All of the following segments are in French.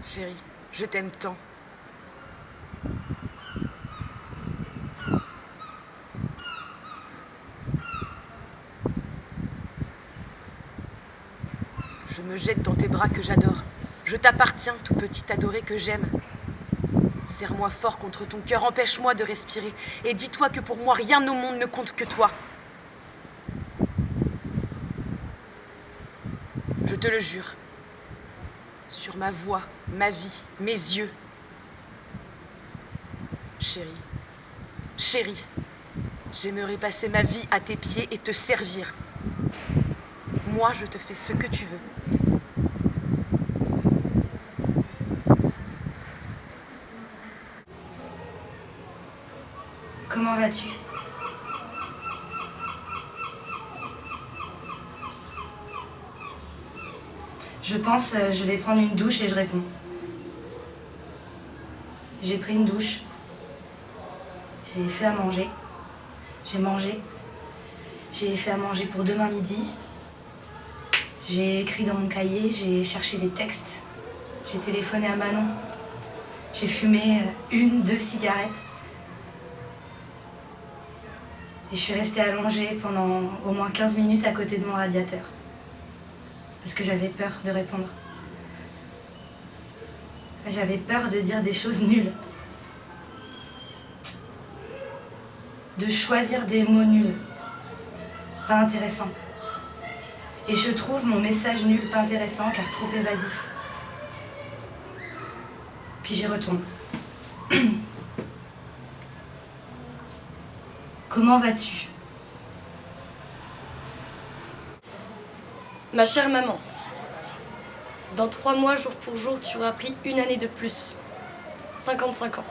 Chérie, je t'aime tant. Je me jette dans tes bras que j'adore. Je t'appartiens, tout petit adoré que j'aime. Serre-moi fort contre ton cœur, empêche-moi de respirer. Et dis-toi que pour moi, rien au monde ne compte que toi. Je te le jure. Sur ma voix, ma vie, mes yeux. Chérie, chérie, j'aimerais passer ma vie à tes pieds et te servir. Moi, je te fais ce que tu veux. Comment vas-tu? Je pense, je vais prendre une douche et je réponds. J'ai pris une douche. J'ai fait à manger. J'ai mangé. J'ai fait à manger pour demain midi. J'ai écrit dans mon cahier, j'ai cherché des textes. J'ai téléphoné à Manon. J'ai fumé 1, 2 cigarettes. Et je suis restée allongée pendant au moins 15 minutes à côté de mon radiateur. Parce que j'avais peur de répondre. J'avais peur de dire des choses nulles. De choisir des mots nuls. Pas intéressants. Et je trouve mon message nul pas intéressant car trop évasif. Puis j'y retourne. Comment vas-tu? Ma chère maman, dans 3 mois, jour pour jour, tu auras pris 1 année de plus. 55 ans.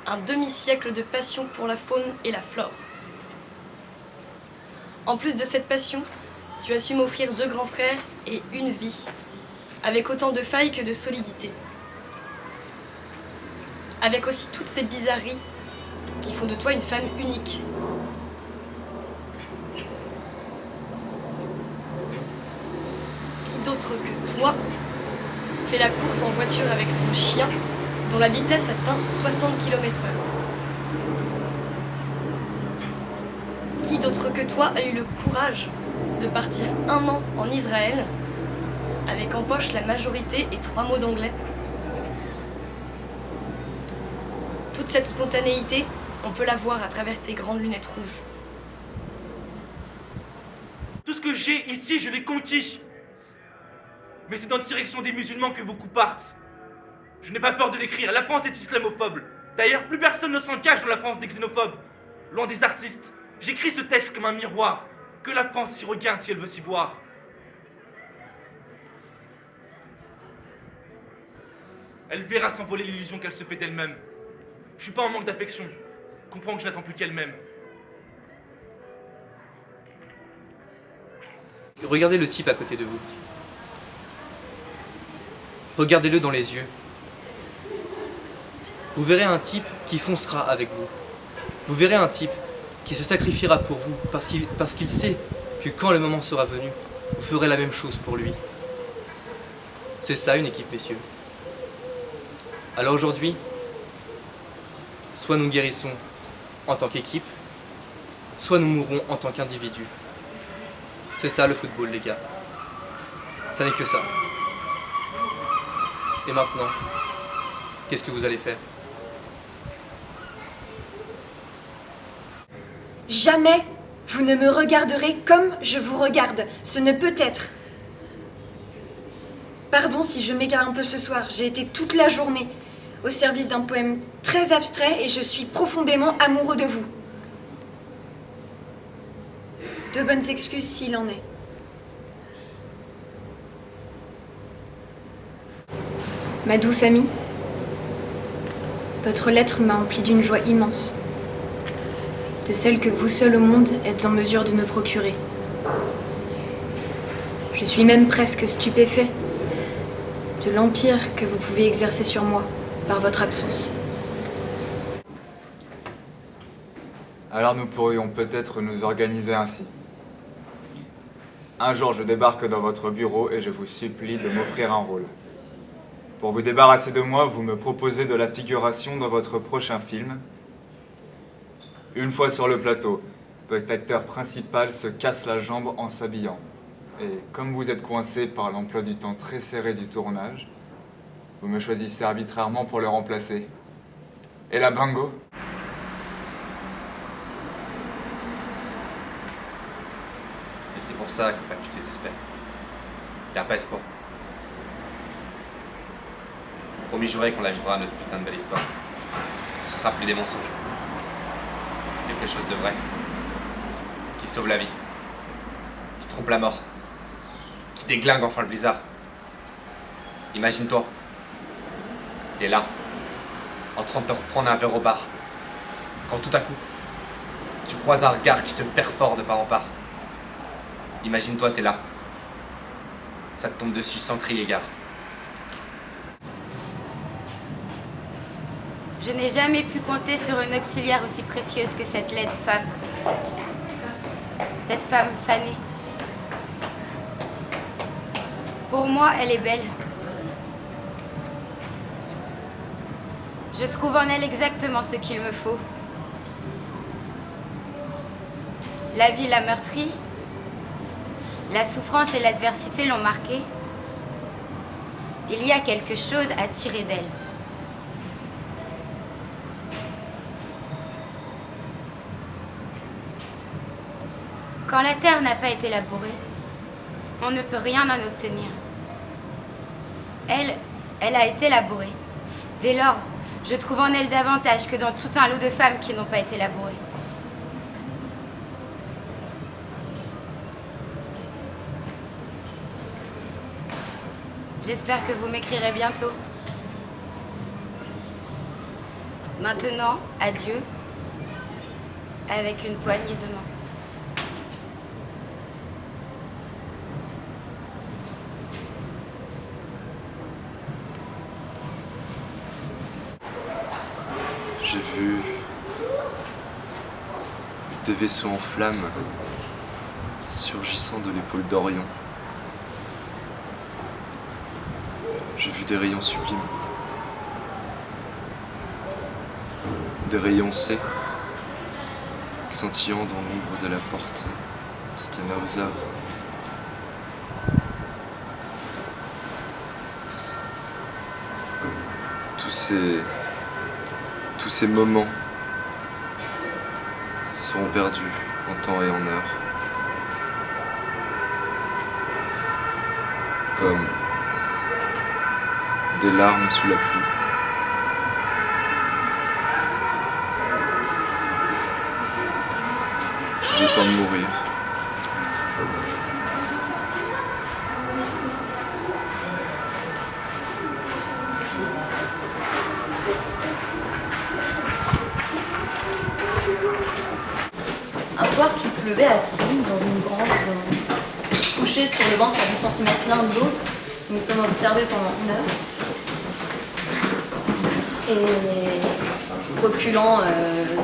Un demi-siècle de passion pour la faune et la flore. En plus de cette passion, tu as su m'offrir 2 grands frères et une vie, avec autant de failles que de solidité. Avec aussi toutes ces bizarreries qui font de toi une femme unique. Qui d'autre que toi fait la course en voiture avec son chien dont la vitesse atteint 60 km/h? Qui d'autre que toi a eu le courage de partir 1 an en Israël avec en poche la majorité et 3 mots d'anglais? Toute cette spontanéité, on peut la voir à travers tes grandes lunettes rouges. Tout ce que j'ai ici, je l'ai conquis. Mais c'est dans la direction des musulmans que vos coups partent. Je n'ai pas peur de l'écrire, la France est islamophobe. D'ailleurs, plus personne ne s'en cache dans la France des xénophobes. Loin des artistes, j'écris ce texte comme un miroir. Que la France s'y regarde si elle veut s'y voir. Elle verra s'envoler l'illusion qu'elle se fait d'elle-même. Je suis pas en manque d'affection. Comprends que je n'attends plus qu'elle-même. Regardez le type à côté de vous. Regardez-le dans les yeux. Vous verrez un type qui foncera avec vous. Vous verrez un type qui se sacrifiera pour vous parce qu'il sait que quand le moment sera venu, vous ferez la même chose pour lui. C'est ça une équipe, messieurs. Alors aujourd'hui, soit nous guérissons en tant qu'équipe, soit nous mourrons en tant qu'individus. C'est ça le football, les gars. Ça n'est que ça. Et maintenant, qu'est-ce que vous allez faire? Jamais vous ne me regarderez comme je vous regarde. Ce ne peut être. Pardon si je m'égare un peu ce soir. J'ai été toute la journée au service d'un poème très abstrait et je suis profondément amoureux de vous. De bonnes excuses s'il en est. Ma douce amie, votre lettre m'a empli d'une joie immense, de celle que vous seul au monde êtes en mesure de me procurer. Je suis même presque stupéfait de l'empire que vous pouvez exercer sur moi par votre absence. Alors nous pourrions peut-être nous organiser ainsi. Un jour, je débarque dans votre bureau et je vous supplie de m'offrir un rôle. Pour vous débarrasser de moi, vous me proposez de la figuration dans votre prochain film. Une fois sur le plateau, votre acteur principal se casse la jambe en s'habillant. Et comme vous êtes coincé par l'emploi du temps très serré du tournage, vous me choisissez arbitrairement pour le remplacer. Et la bango? Et c'est pour ça qu'il faut pas que tu désespères. Garde pas espoir. Promis juré qu'on la vivra notre putain de belle histoire. Ce sera plus des mensonges. Quelque chose de vrai. Qui sauve la vie. Qui trompe la mort. Qui déglingue enfin le blizzard. Imagine-toi. T'es là. En train de te reprendre un verre au bar. Quand tout à coup, tu croises un regard qui te perfore de part en part. Imagine-toi, t'es là. Ça te tombe dessus sans crier gare. Je n'ai jamais pu compter sur une auxiliaire aussi précieuse que cette laide femme. Cette femme fanée. Pour moi, elle est belle. Je trouve en elle exactement ce qu'il me faut. La vie l'a meurtrie. La souffrance et l'adversité l'ont marquée. Il y a quelque chose à tirer d'elle. Quand la terre n'a pas été labourée, on ne peut rien en obtenir. Elle a été labourée. Dès lors, je trouve en elle davantage que dans tout un lot de femmes qui n'ont pas été labourées. J'espère que vous m'écrirez bientôt. Maintenant, adieu, avec une poignée de main. J'ai vu des vaisseaux en flammes surgissant de l'épaule d'Orion. J'ai vu des rayons sublimes. Des rayons C, scintillant dans l'ombre de la porte de Tannhäuser. Tous ces moments seront perdus en temps et en heure. Comme des larmes sous la pluie. J'ai le temps de mourir. Un soir qu'il pleuvait à Tignes, dans une grange, couchés sur le banc à 10 cm l'un de l'autre, nous sommes observés pendant 1 heure. Et reculant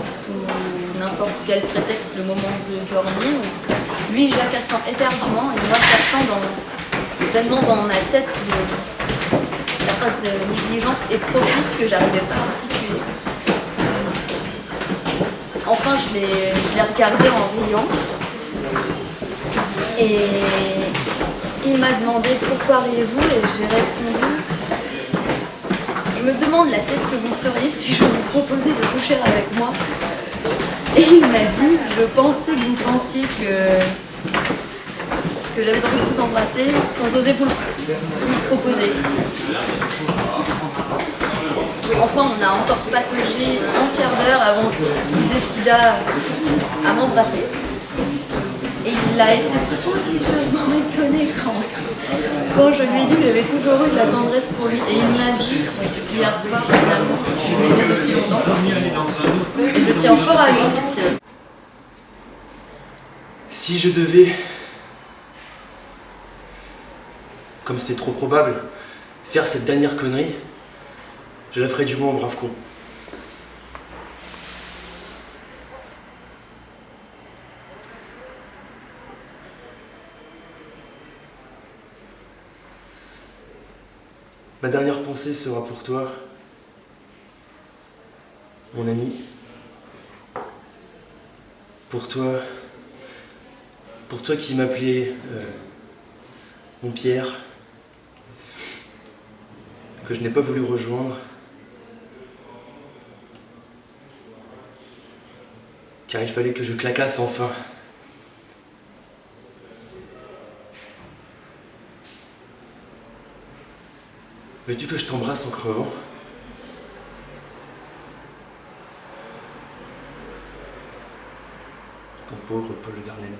sous n'importe quel prétexte le moment de dormir, lui jacassant éperdument et moi cherchant pleinement dans ma tête la phrase de négligente et propice que j'arrivais pas à articuler. Enfin, je l'ai regardé en riant et il m'a demandé pourquoi riez-vous et j'ai répondu: je me demande la tête que vous feriez si je vous proposais de coucher avec moi. Et il m'a dit: je pensais que vous pensiez que j'avais envie de vous embrasser sans oser vous le proposer. Enfin, on a encore pataugé un quart d'heure avant qu'il décida à m'embrasser. Et il a été prodigieusement étonné quand je lui ai dit que j'avais toujours eu de la tendresse pour lui. Et il m'a dit hier soir finalement qu'il m'aimait depuis longtemps. Et je tiens fort à lui. Si je devais, comme c'est trop probable, faire cette dernière connerie, je la ferai du moins au brave con. Ma dernière pensée sera pour toi, mon ami. Pour toi qui m'appelais mon Pierre, que je n'ai pas voulu rejoindre, car il fallait que je claquasse enfin. Veux-tu que je t'embrasse en crevant? Ton pauvre Paul Verlaine.